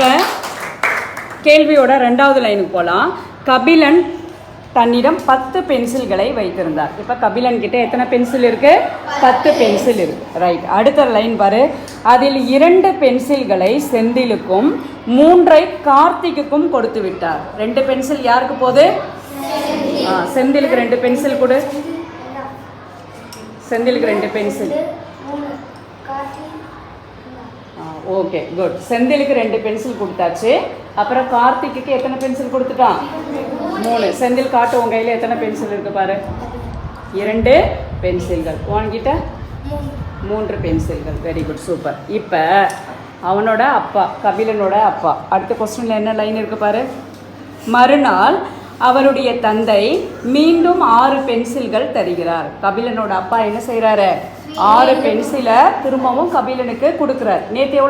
இப்போ கேள்வியோட 2வது லைனுக்கு போகலாம். கபிலன் தன்னிடம் 10 பென்சில்களை வைத்திருந்தார். இப்போ கபிலன் கிட்ட எத்தனை பென்சில் இருக்கு? 10 பென்சில் இருக்கு. ரைட். அடுத்த லைன் பாரு. அதில் 2 பென்சில்களை செந்திலுக்கும் 3 கார்த்திக்குக்கும் கொடுத்து விட்டார். 2 பென்சில் யாருக்கு போகுது? செந்திலுக்கு 2 பென்சில் கொடு. செந்திலுக்கு 2 பென்சில். Okay, good. செந்திலுக்கு 2 பென்சில் கொடுத்தாச்சு. அப்புறம் கார்த்திக்கு எத்தனை பென்சில் கொடுத்துட்டான்? 3. செந்தில் காட்டு, உன் கையில் எத்தனை பென்சில் இருக்கு பாரு. 2 பென்சில்கள். உன்கிட்ட 3 பென்சில்கள். Very good, super. இப்போ அவனோட அப்பா, கபிலனோட அப்பா, அடுத்த கொஸ்டினில் என்ன லைன் இருக்கு பாரு. மறுநாள் அவருடைய தந்தை மீண்டும் 6 பென்சில்கள் தருகிறார். கபிலனோட அப்பா என்ன செய்கிறாரு? 6 பென்சிலை திரும்பவும் கபிலனுக்கு கொடுக்குறார். நேற்று